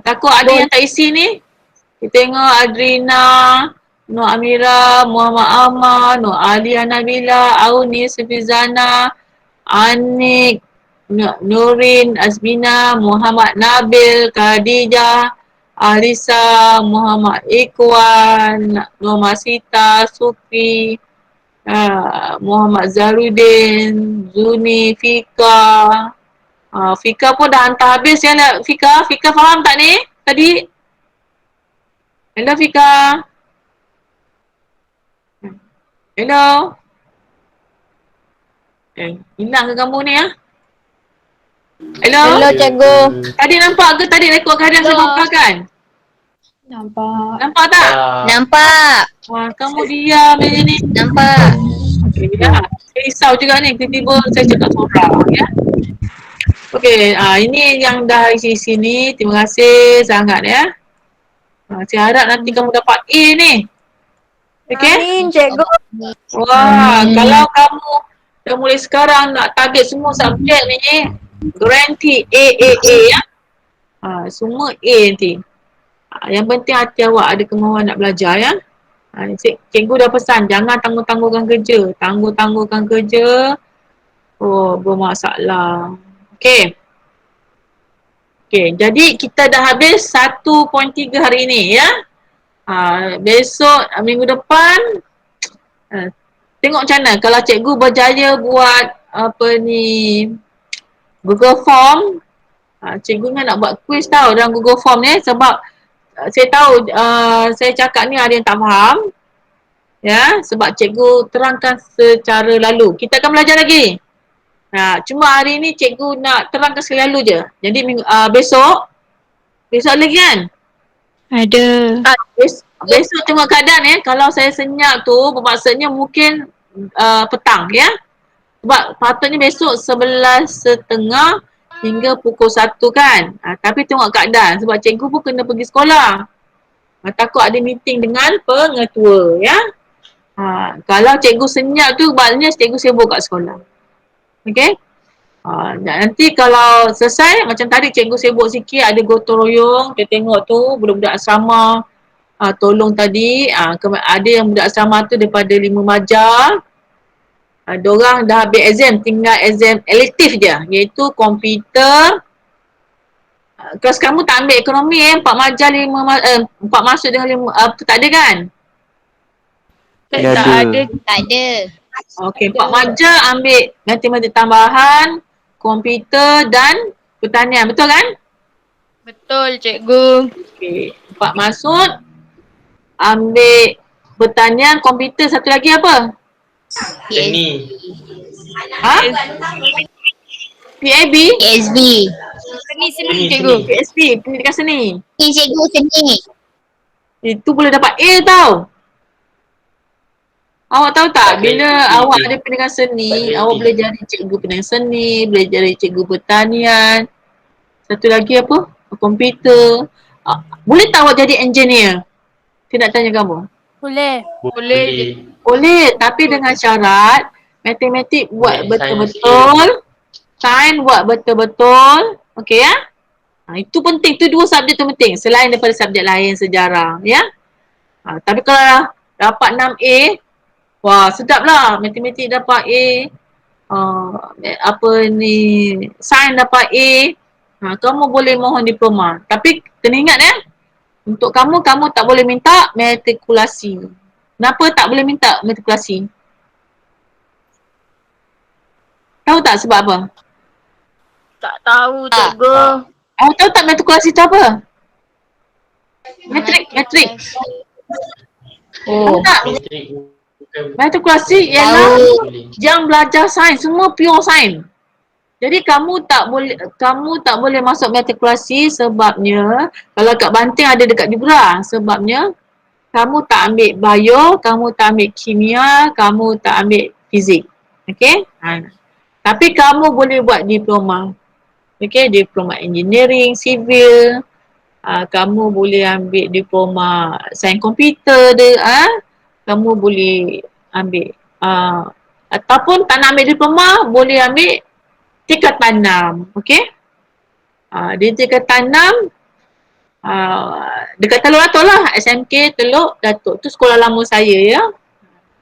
Takut ada yang tak isi ni. Kita tengok Adrina, Nur Amira, Muhammad Ahmad, Nur Alia Nabila, Auni, Sufizana, Anik, Nurin, Azmina, Muhammad Nabil, Khadijah, Alisa, Muhammad Ikhwan, Nur Masita, Sufi, Muhammad Zahrudin, Zuni, Fika. Fika pun dah hantar habis ya Fika. Fika faham tak ni tadi? Hello Fika. Hello. Hilang ke kamu ni ya? Hello. Hello cikgu. Tadi nampak ke tadi rekod keadaan saya bapa kan? Nampak. Nampak tak? Nampak. Wah, kamu diam je ni. Nampak. Okey, ya. Saya risau juga ni, tiba-tiba saya cakap seorang, ya. Okey, ini yang dah isi sini. Terima kasih sangat ya. Saya harap nanti kamu dapat A ni. Okey? Amin cikgu. Wah, kalau kamu dah mulai sekarang nak target semua subjek ni, guarantee A ya. Semua A nanti. Yang penting hati awak ada kemahuan nak belajar ya. Cikgu dah pesan jangan tangguh-tangguhkan kerja. Tangguh-tangguhkan kerja. Oh, bermasalah. Okey. Okey, jadi kita dah habis 1.3 hari ini ya. Besok minggu depan tengok macam mana kalau cikgu berjaya buat apa ni Google Form. Cikgu nak buat quiz tau dalam Google Form ni sebab saya tahu saya cakap ni ada yang tak faham. Ya, sebab cikgu terangkan secara lalu. Kita akan belajar lagi. Cuma hari ni cikgu nak terangkan sekali lalu je. Jadi besok lagi kan? Ada. Besok tengok keadaan kalau saya senyap tu bermaksudnya mungkin petang ya. Sebab patutnya besok 11.30 hingga pukul 1 kan. Tapi tengok keadaan sebab cikgu pun kena pergi sekolah. Takut ada meeting dengan pengetua ya. Kalau cikgu senyap tu maknanya cikgu sibuk kat sekolah. Okey? Nanti kalau selesai macam tadi cikgu sibuk sikit ada gotong royong, kita tengok tu budak-budak asrama tolong tadi ada yang budak asrama tu daripada 5 Maja. Diorang dah habis exam, tinggal exam elektif je iaitu komputer. Kelas kamu tak ambil ekonomi 4 Maja 4 masuk dengan 5 tak ada kan? Tak Ya, ada. Tak ada. Okey, 4 Maja ambil matematik tambahan, komputer dan pertanian, betul kan? Betul cikgu. Okey, 4 masuk ambil pertanian, komputer, satu lagi apa? Seni. PAB? PSB. Seni cikgu. PSP, pendidikan seni. Ni cikgu seni. Itu boleh dapat A tau. Awak tahu tak, bila awak ada pendidikan seni, awak boleh jadi cikgu pendidikan seni, boleh jadi cikgu pertanian. Satu lagi apa? Komputer. Boleh tak awak jadi engineer? Saya nak tanya kamu. Boleh. Boleh je. Boleh, tapi dengan syarat matematik buat betul-betul, sains buat betul-betul. Okey ya? Itu penting, itu 2 subjek tu penting selain daripada subjek lain sejarah ya. Tapi kalau dapat 6A, wah sedap lah, matematik dapat A, apa ni, sains dapat A, kamu boleh mohon diploma. Tapi kena ingat untuk kamu tak boleh minta matrikulasi. Kenapa tak boleh minta matrikulasi? Tahu tak sebab apa? Tak tahu cikgu. Awak tahu tak matrikulasi tu apa? Matrik. Tahu tak? Matrikulasi ialah yang belajar sains, semua pure sains. Jadi kamu tak boleh masuk matrikulasi sebabnya kalau kat Banting ada dekat Jurah, sebabnya kamu tak ambil bio, kamu tak ambil kimia, kamu tak ambil fizik. Okey? Tapi kamu boleh buat diploma. Okey, diploma engineering, civil. Kamu boleh ambil diploma sains komputer kamu boleh ambil ataupun tak nak ambil diploma, boleh ambil tingkatan 6. Okey? Di tingkatan 6 dekat Teluk Datuk lah, SMK Teluk Datuk. Tu sekolah lama saya ya.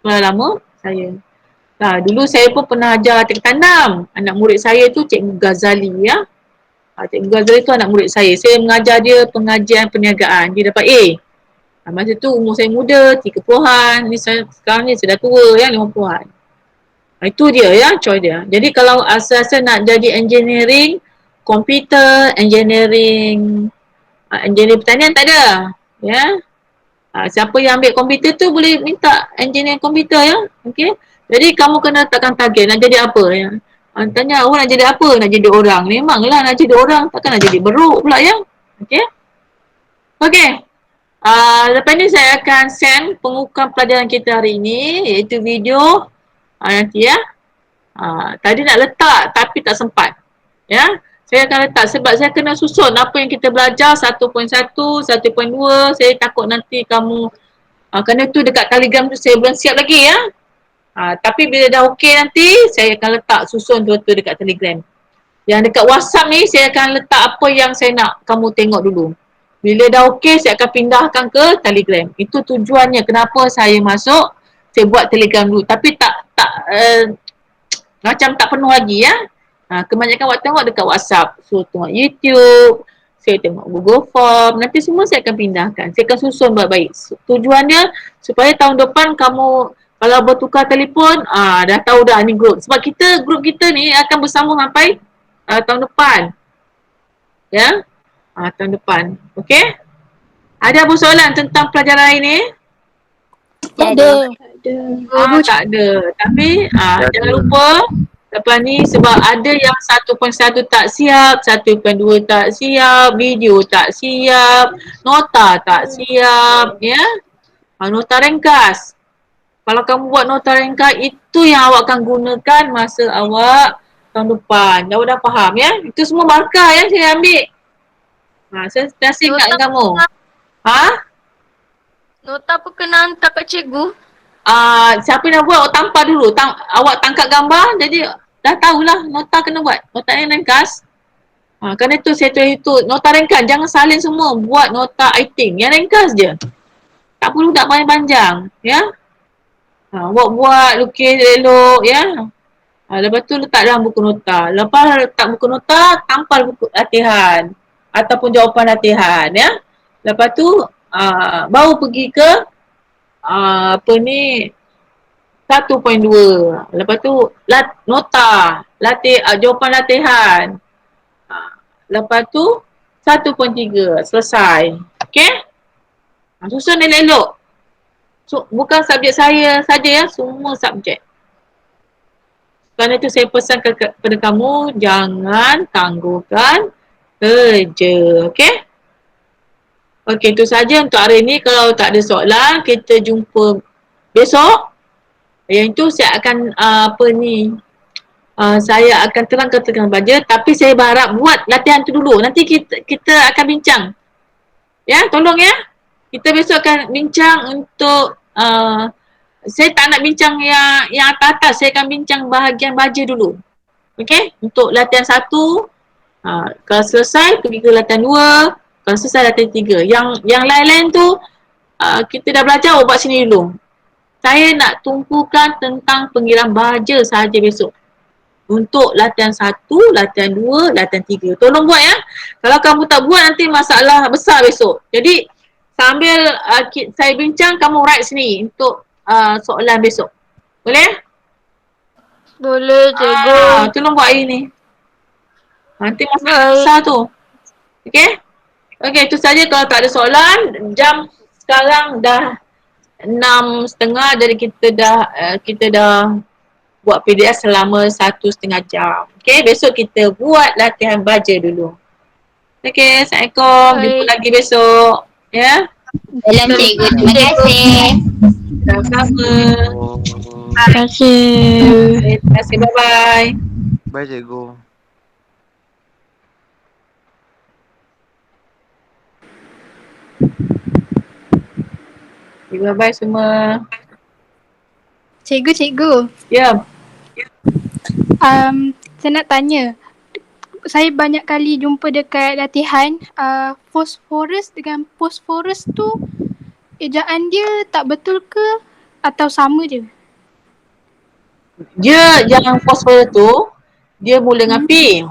Sekolah lama saya. Dulu saya pun pernah ajar tingkatan 6. Anak murid saya tu Cikgu Ghazali ya. Cikgu Ghazali tu anak murid saya. Saya mengajar dia pengajian perniagaan. Dia dapat A. Masa tu umur saya muda, 30-an. Sekarang ni saya dah tua ya, 50-an. Itu dia ya, choice dia. Jadi kalau asal-asal nak jadi engineering, komputer, engineering pertanian tak ada. Ya. Siapa yang ambil komputer tu boleh minta engineer komputer ya. Okey. Jadi kamu kena letakkan target nak jadi apa ya. Tanya awak nak jadi apa? Nak jadi orang. Memanglah nak jadi orang, takkan nak jadi beruk pula ya. Okey. Okey. Lepas ni saya akan send pengukuhan pelajaran kita hari ini iaitu video nanti ya. Tadi nak letak tapi tak sempat. Ya. Saya akan letak sebab saya kena susun apa yang kita belajar 1.1, 1.2. Saya takut nanti kamu kerana tu dekat Telegram tu saya belum siap lagi ya. Tapi bila dah okey nanti saya akan letak susun tu dekat Telegram. Yang dekat WhatsApp ni saya akan letak apa yang saya nak kamu tengok dulu. Bila dah okey saya akan pindahkan ke Telegram. Itu tujuannya kenapa saya masuk, saya buat Telegram dulu. Tapi macam tak penuh lagi ya. Kebanyakan waktu tengok dekat WhatsApp. So tengok YouTube, saya tengok Google Form. Nanti semua saya akan pindahkan. Saya akan susun baik-baik. Tujuannya supaya tahun depan kamu kalau bertukar telefon, dah tahu dah ni grup. Sebab grup kita ni akan bersama sampai tahun depan. Ya. Tahun depan. Okey? Ada apa soalan tentang pelajaran ini? Tak ada. Tak ada. Tapi jangan lupa lepas ni sebab ada yang 1.1 tak siap, 1.2 tak siap, video tak siap, nota tak siap, ya. Nota ringkas. Kalau kamu buat nota ringkas, itu yang awak akan gunakan masa awak tahun depan. Awak dah faham ya? Itu semua markah ya saya ambil. Saya dah ingat kamu. Nota apa kena hantar kat cikgu? Siapa nak buat awak tampal dulu. Awak tangkap gambar jadi dah tahulah nota kena buat. Nota yang ringkas. Kerana tu saya tulis itu nota ringkas. Jangan salin semua. Buat nota item. Yang ringkas je. Tak perlu tak panjang-panjang. Ya. Awak buat lukis elok ya. Lepas tu letak dalam buku nota. Lepas letak buku nota, tampal buku latihan. Ataupun jawapan latihan ya. Lepas tu baru pergi ke 1.2. Lepas tu nota, jawapan latihan. Lepas tu 1.3 selesai. Okey? Susun elok-elok. So, bukan subjek saya saja ya, semua subjek. Kerana itu saya pesan kepada kamu, jangan tangguhkan kerja. Okey? Okey, itu saja untuk hari ini. Kalau tak ada soalan, kita jumpa besok. Yang itu saya akan saya akan terangkan baja, tapi saya berharap buat latihan tu dulu. Nanti kita akan bincang. Ya, tolong ya. Kita besok akan bincang untuk saya tak nak bincang yang atas-atas. Saya akan bincang bahagian baja dulu. Okey? Untuk latihan 1, kalau selesai pergi ke latihan 2, kalau selesai latihan 3. Yang lain-lain tu kita dah belajar, buat sini dulu. Saya nak tumpukan tentang pengiraan baja sahaja besok. Untuk latihan 1, latihan 2, latihan 3. Tolong buat ya. Kalau kamu tak buat nanti masalah besar besok. Jadi sambil saya bincang, kamu write sini untuk soalan besok. Boleh? Boleh cikgu. Tolong buat hari ni. Nanti masalah besar tu. Okey? Okey, itu saja. Kalau tak ada soalan, jam sekarang dah 6.30, jadi kita dah buat PDF selama 1.5 jam. Okey, besok kita buat latihan baja dulu. Okey, Assalamualaikum. Jumpa lagi besok. Ya. Dalam cikgu. Terima kasih. Sama-sama. Terima kasih. Terima kasih. Bye-bye. Bye cikgu. Bye-bye semua. Cikgu. Ya. Saya nak tanya. Saya banyak kali jumpa dekat latihan fosforus dengan fosforus tu ejaan dia tak betul ke atau sama je? Dia yang fosfor tu dia mula dengan P.